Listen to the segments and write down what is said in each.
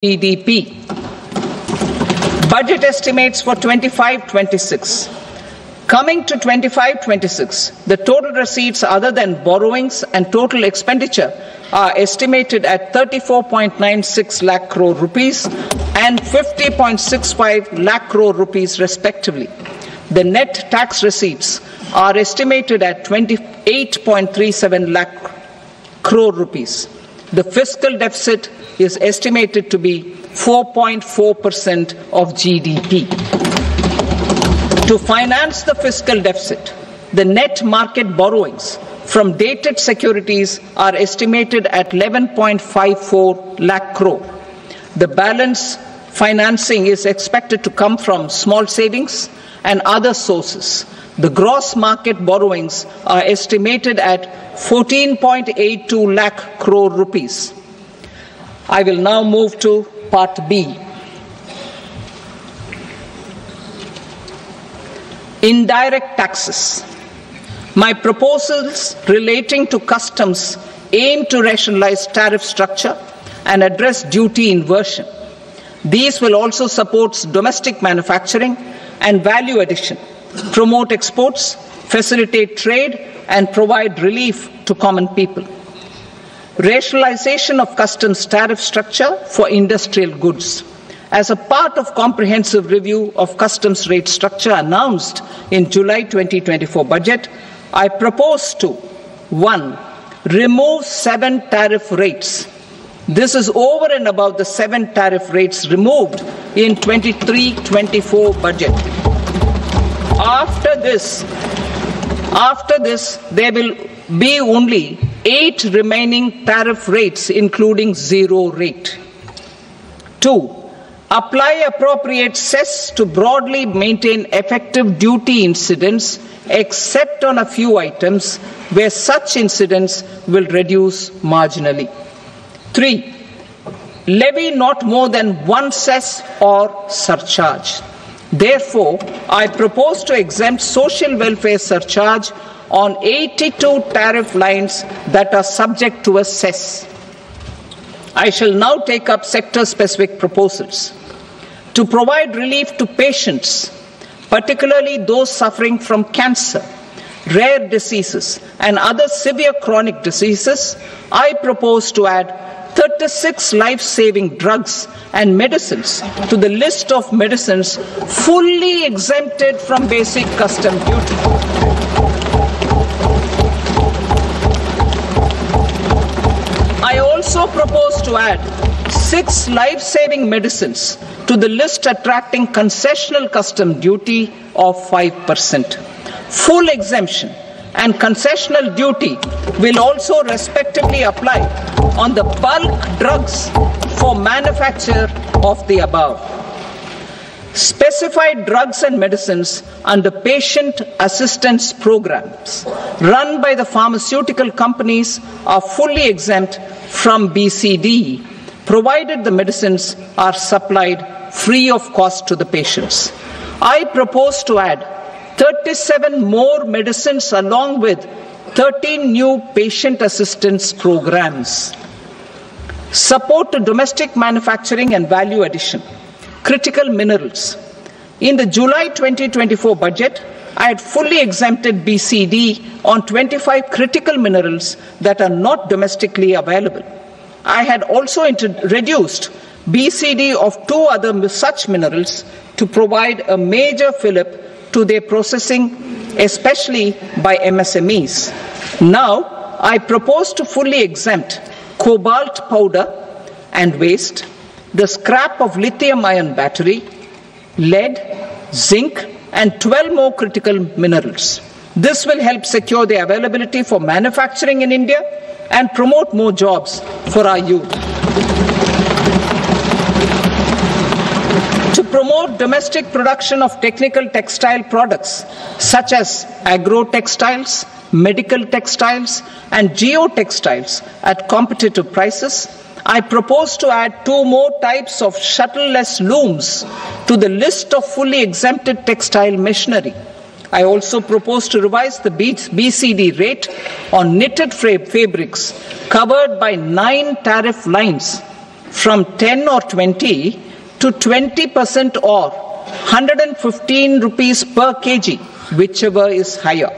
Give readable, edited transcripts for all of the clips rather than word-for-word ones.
GDP. Budget estimates for 25-26. Coming to 25-26, the total receipts other than borrowings and total expenditure are estimated at 34.96 lakh crore rupees and 50.65 lakh crore rupees respectively. The net tax receipts are estimated at 28.37 lakh crore rupees. The fiscal deficit is estimated to be 4.4% of GDP. To finance the fiscal deficit, the net market borrowings from dated securities are estimated at 11.54 lakh crore. The balance financing is expected to come from small savings and other sources. The gross market borrowings are estimated at 14.82 lakh crore rupees. I will now move to Part B. Indirect taxes. My proposals relating to customs aim to rationalize tariff structure and address duty inversion. These will also support domestic manufacturing and value addition, promote exports, facilitate trade, and provide relief to common people. Rationalization of customs tariff structure for industrial goods. As a part of comprehensive review of customs rate structure announced in July 2024 budget, I propose to 1. Remove 7 tariff rates. This is over and above the 7 tariff rates removed in 23-24 budget. After this, there will be only 8 remaining tariff rates, including 0 rate. 2. Apply appropriate cess to broadly maintain effective duty incidence, except on a few items where such incidence will reduce marginally. 3. Levy not more than 1 cess or surcharge. Therefore, I propose to exempt social welfare surcharge on 82 tariff lines that are subject to a cess. I shall now take up sector-specific proposals. To provide relief to patients, particularly those suffering from cancer, rare diseases, and other severe chronic diseases, I propose to add 36 life-saving drugs and medicines to the list of medicines fully exempted from basic custom duty. I also propose to add 6 life-saving medicines to the list attracting concessional custom duty of 5%. Full exemption and concessional duty will also respectively apply on the bulk drugs for manufacture of the above. Specified drugs and medicines under patient assistance programs run by the pharmaceutical companies are fully exempt from BCD, provided the medicines are supplied free of cost to the patients. I propose to add 37 more medicines along with 13 new patient assistance programs. Support to domestic manufacturing and value addition. Critical minerals. In the July 2024 budget, I had fully exempted BCD on 25 critical minerals that are not domestically available. I had also reduced BCD of 2 other such minerals to provide a major fillip to their processing, especially by MSMEs. Now, I propose to fully exempt cobalt powder and waste, the scrap of lithium-ion battery, lead, zinc, and 12 more critical minerals. This will help secure their availability for manufacturing in India and promote more jobs for our youth. To promote domestic production of technical textile products such as agro-textiles, medical textiles, and geotextiles at competitive prices, I propose to add 2 more types of shuttle-less looms to the list of fully exempted textile machinery. I also propose to revise the BCD rate on knitted fabrics covered by 9 tariff lines from 10 or 20 to 20% or 115 rupees per kg, whichever is higher.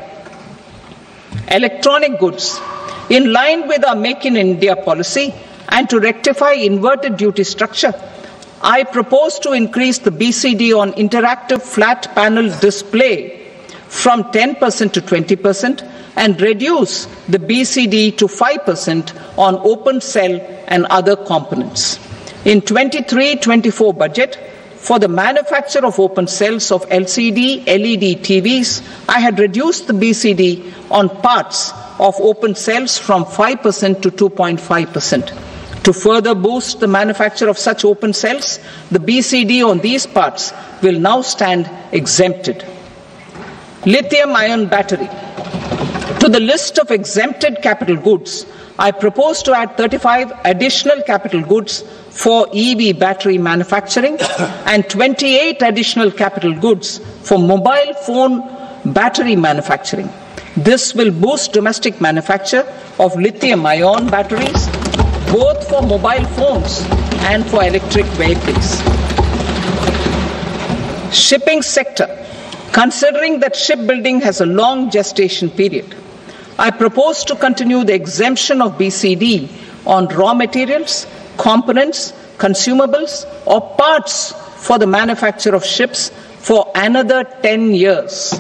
Electronic goods. In line with our Make in India policy and to rectify inverted duty structure, I propose to increase the BCD on interactive flat panel display from 10% to 20% and reduce the BCD to 5% on open cell and other components. In 23-24 budget, for the manufacture of open cells of LCD, LED TVs, I had reduced the BCD on parts of open cells from 5% to 2.5%. To further boost the manufacture of such open cells, the BCD on these parts will now stand exempted. Lithium-ion battery. To the list of exempted capital goods, I propose to add 35 additional capital goods for EV battery manufacturing and 28 additional capital goods for mobile phone battery manufacturing. This will boost domestic manufacture of lithium-ion batteries, both for mobile phones and for electric vehicles. Shipping sector. Considering that shipbuilding has a long gestation period, I propose to continue the exemption of BCD on raw materials, components, consumables, or parts for the manufacture of ships for another 10 years.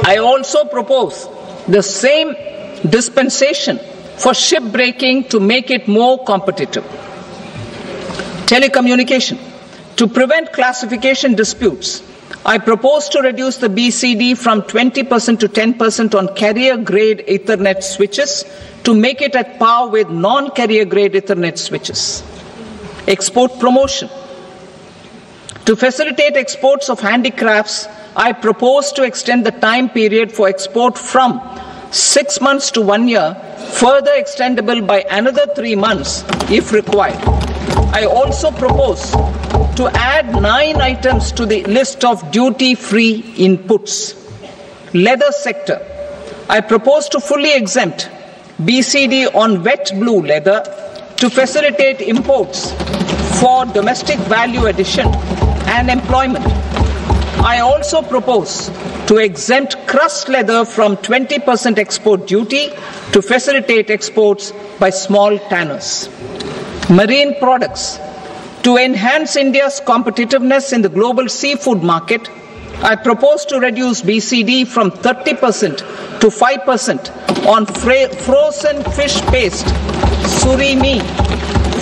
I also propose the same dispensation for shipbreaking to make it more competitive. Telecommunication. To prevent classification disputes, I propose to reduce the BCD from 20% to 10% on carrier-grade Ethernet switches to make it at par with non-carrier-grade Ethernet switches. Export promotion. To facilitate exports of handicrafts, I propose to extend the time period for export from 6 months to 1 year, further extendable by another 3 months if required. I also propose to add 9 items to the list of duty-free inputs. Leather sector. I propose to fully exempt BCD on wet blue leather to facilitate imports for domestic value addition and employment. I also propose to exempt crust leather from 20% export duty to facilitate exports by small tanners. Marine products. To enhance India's competitiveness in the global seafood market, I propose to reduce BCD from 30% to 5% on frozen fish paste, surimi,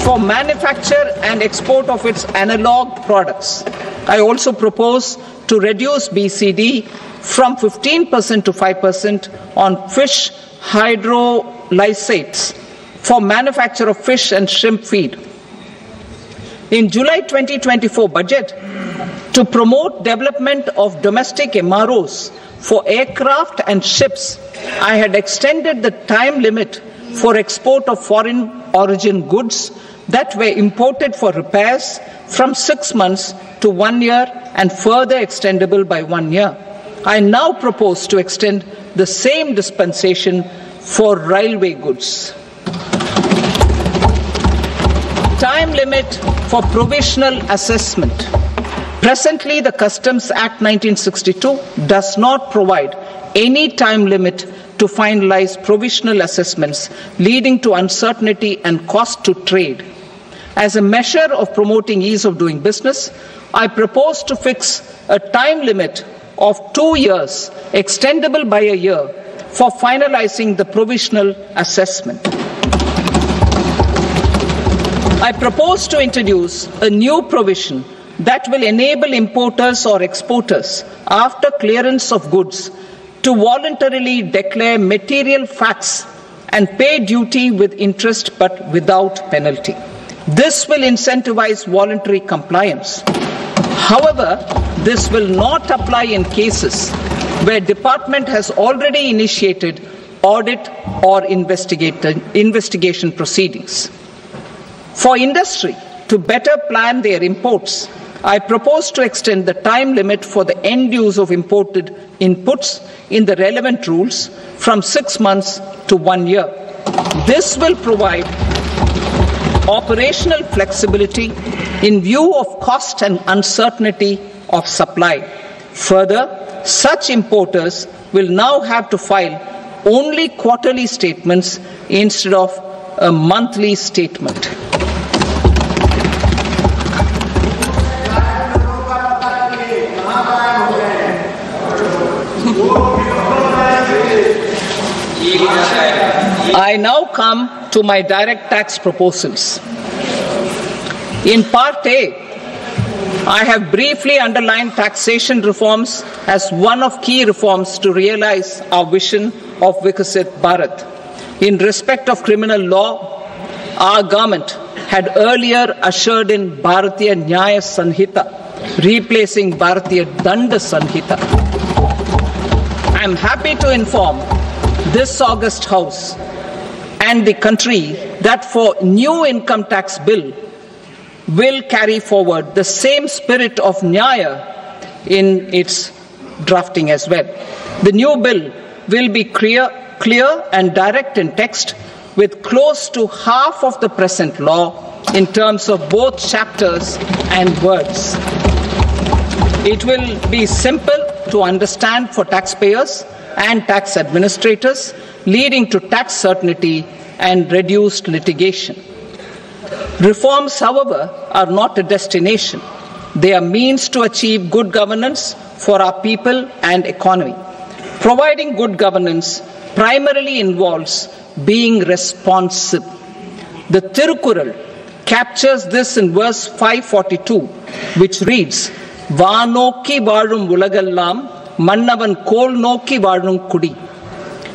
for manufacture and export of its analog products. I also propose to reduce BCD from 15% to 5% on fish hydrolysates for manufacture of fish and shrimp feed. In July 2024 budget, to promote development of domestic MROs for aircraft and ships, I had extended the time limit for export of foreign origin goods that were imported for repairs from 6 months to 1 year and further extendable by 1 year. I now propose to extend the same dispensation for railway goods. Time limit for provisional assessment. Presently, the Customs Act 1962 does not provide any time limit to finalize provisional assessments, leading to uncertainty and cost to trade. As a measure of promoting ease of doing business, I propose to fix a time limit of 2 years, extendable by a year, for finalizing the provisional assessment. I propose to introduce a new provision that will enable importers or exporters, after clearance of goods, to voluntarily declare material facts and pay duty with interest but without penalty. This will incentivize voluntary compliance. However, this will not apply in cases where department has already initiated audit or investigation proceedings. For industry to better plan their imports, I propose to extend the time limit for the end use of imported inputs in the relevant rules from 6 months to 1 year. This will provide operational flexibility in view of cost and uncertainty of supply. Further, such importers will now have to file only quarterly statements instead of a monthly statement. I now come to my direct tax proposals. In Part A, I have briefly underlined taxation reforms as one of key reforms to realize our vision of Vikasit Bharat. In respect of criminal law, our government had earlier ushered in Bharatiya Nyaya Sanhita, replacing Bharatiya Danda Sanhita. I am happy to inform this august House and the country that for new income tax bill will carry forward the same spirit of Nyaya in its drafting as well. The new bill will be clear and direct in text, with close to half of the present law in terms of both chapters and words. It will be simple to understand for taxpayers and tax administrators, leading to tax certainty and reduced litigation. Reforms, however, are not a destination. They are means to achieve good governance for our people and economy. Providing good governance primarily involves being responsive. The Tirukural captures this in verse 542, which reads, "Vaanokki vaazhum ulagallam, mannavan kol nokki vaazhum kudi,"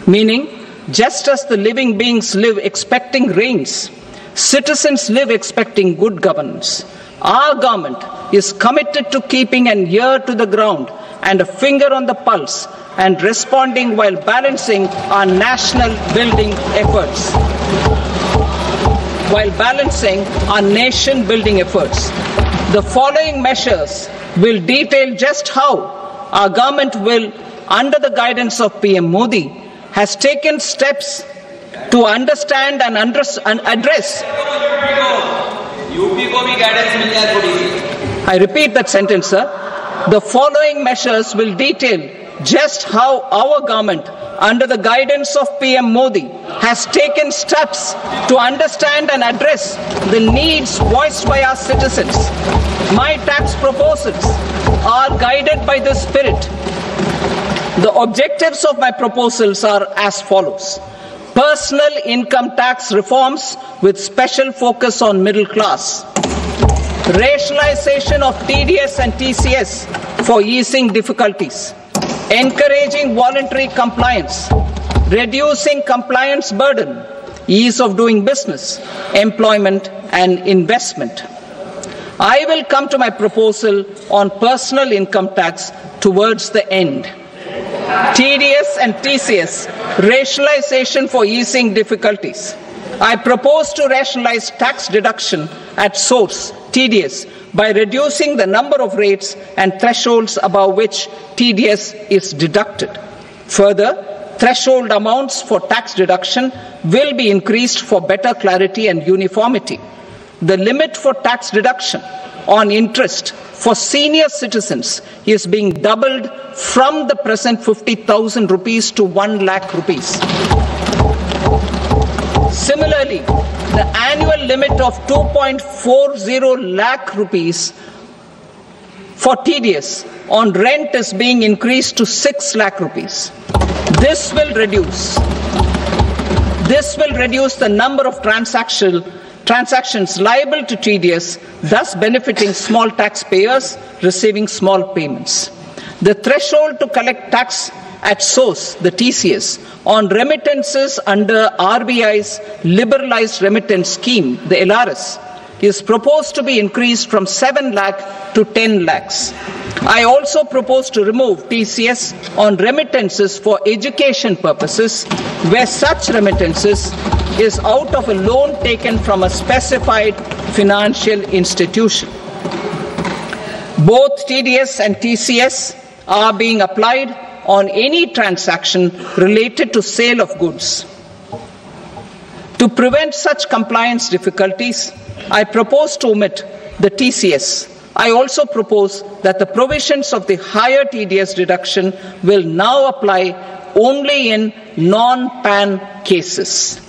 meaning, just as the living beings live expecting rains, citizens live expecting good governance. Our government is committed to keeping an ear to the ground and a finger on the pulse and responding while balancing our national building efforts. The following measures will detail just how our government will, under the guidance of PM Modi, has taken steps to understand and address. I repeat that sentence, sir. The following measures will detail just how our government, under the guidance of PM Modi, has taken steps to understand and address the needs voiced by our citizens. My tax proposals are guided by this spirit. The objectives of my proposals are as follows. Personal income tax reforms with special focus on middle class. Rationalization of TDS and TCS for easing difficulties. Encouraging voluntary compliance. Reducing compliance burden. Ease of doing business, employment and investment. I will come to my proposal on personal income tax towards the end. TDS and TCS, rationalization for easing difficulties. I propose to rationalize tax deduction at source, TDS, by reducing the number of rates and thresholds above which TDS is deducted. Further, threshold amounts for tax deduction will be increased for better clarity and uniformity. The limit for tax deduction on interest for senior citizens is being doubled from the present 50,000 rupees to 1 lakh rupees. Similarly, the annual limit of 2.40 lakh rupees for TDS on rent is being increased to 6 lakh rupees. This will reduce the number of transactions liable to TDS, thus benefiting small taxpayers receiving small payments. The threshold to collect tax at source, the TCS, on remittances under RBI's liberalized remittance scheme, the LRS, is proposed to be increased from 7 lakh to 10 lakhs. I also propose to remove TCS on remittances for education purposes, where such remittances is out of a loan taken from a specified financial institution. Both TDS and TCS are being applied on any transaction related to sale of goods. To prevent such compliance difficulties, I propose to omit the TCS. I also propose that the provisions of the higher TDS deduction will now apply only in non-PAN cases.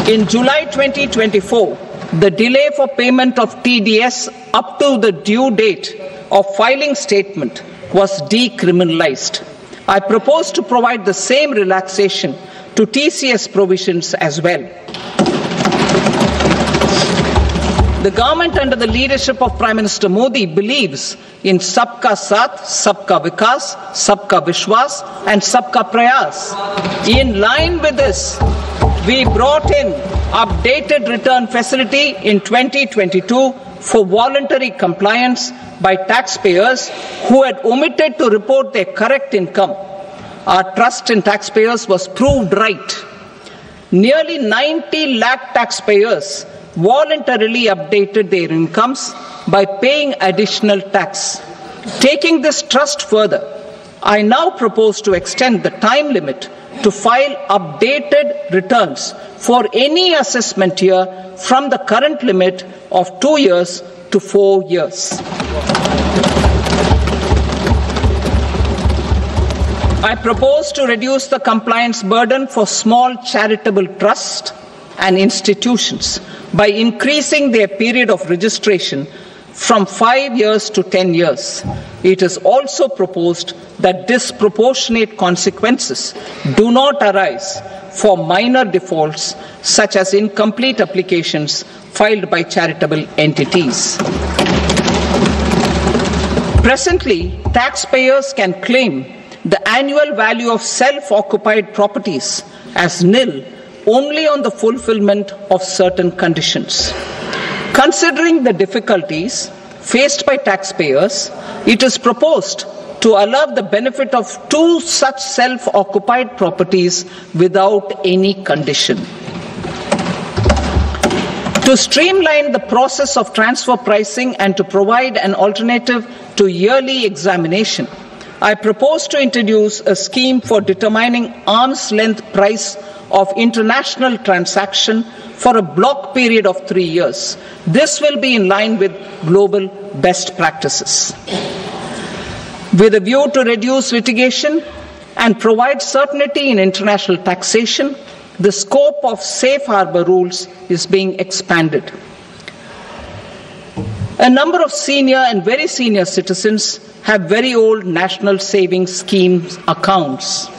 In July 2024, the delay for payment of TDS up to the due date of filing statement was decriminalized. I propose to provide the same relaxation to TCS provisions as well. The government under the leadership of Prime Minister Modi believes in Sabka Saath, Sabka Vikas, Sabka Vishwas and Sabka Prayas. In line with this, we brought in updated return facility in 2022 for voluntary compliance by taxpayers who had omitted to report their correct income. Our trust in taxpayers was proved right. Nearly 90 lakh taxpayers voluntarily updated their incomes by paying additional tax. Taking this trust further, I now propose to extend the time limit to file updated returns for any assessment year from the current limit of 2 years to 4 years. I propose to reduce the compliance burden for small charitable trusts and institutions by increasing their period of registration from 5 years to 10 years. It is also proposed that disproportionate consequences do not arise for minor defaults such as incomplete applications filed by charitable entities. Presently, taxpayers can claim the annual value of self-occupied properties as nil only on the fulfillment of certain conditions. Considering the difficulties faced by taxpayers, it is proposed to allow the benefit of 2 such self-occupied properties without any condition. To streamline the process of transfer pricing and to provide an alternative to yearly examination, I propose to introduce a scheme for determining arm's length price of international transaction for a block period of 3 years. This will be in line with global best practices. With a view to reduce litigation and provide certainty in international taxation, the scope of safe harbor rules is being expanded. A number of senior and very senior citizens have very old national savings schemes accounts.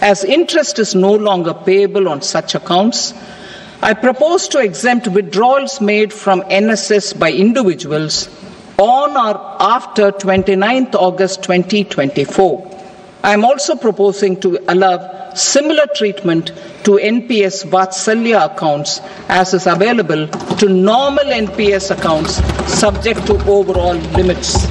As interest is no longer payable on such accounts, I propose to exempt withdrawals made from NSS by individuals on or after 29th August 2024. I am also proposing to allow similar treatment to NPS Vatsalya accounts as is available to normal NPS accounts subject to overall limits.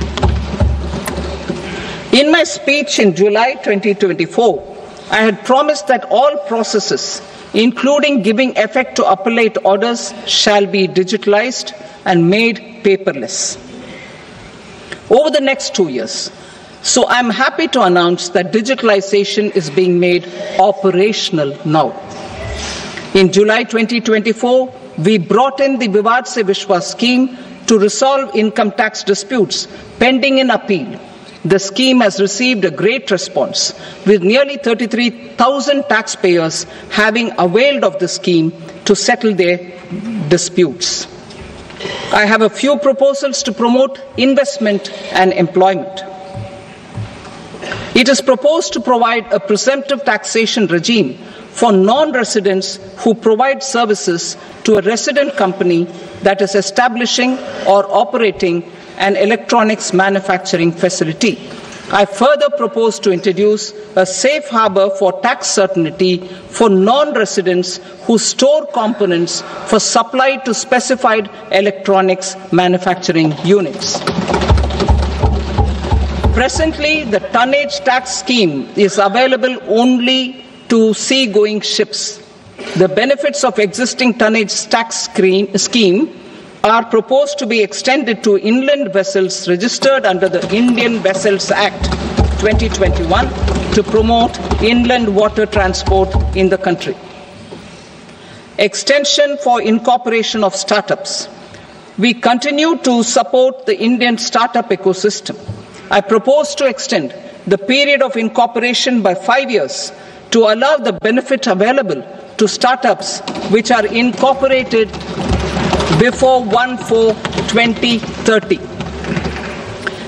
In my speech in July 2024, I had promised that all processes, including giving effect to appellate orders, shall be digitalized and made paperless over the next 2 years. So I'm happy to announce that digitalization is being made operational now. In July 2024, we brought in the Vivad Se Vishwas scheme to resolve income tax disputes pending in appeal. The scheme has received a great response, with nearly 33,000 taxpayers having availed of the scheme to settle their disputes. I have a few proposals to promote investment and employment. It is proposed to provide a presumptive taxation regime for non-residents who provide services to a resident company that is establishing or operating an electronics manufacturing facility. I further propose to introduce a safe harbor for tax certainty for non-residents who store components for supply to specified electronics manufacturing units. Presently, the tonnage tax scheme is available only to sea-going ships. The benefits of existing tonnage tax scheme are proposed to be extended to inland vessels registered under the Indian Vessels Act 2021 to promote inland water transport in the country. Extension for incorporation of startups. We continue to support the Indian startup ecosystem. I propose to extend the period of incorporation by 5 years to allow the benefit available to startups which are incorporated before 1/4/2030.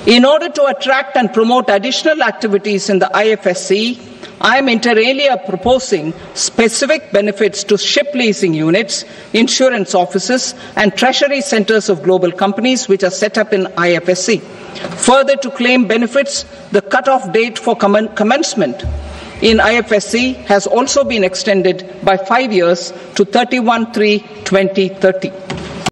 In order to attract and promote additional activities in the IFSC, I am inter alia proposing specific benefits to ship leasing units, insurance offices, and treasury centers of global companies which are set up in IFSC. Further, to claim benefits, the cut-off date for commencement in IFSC has also been extended by 5 years to 31/3/2030.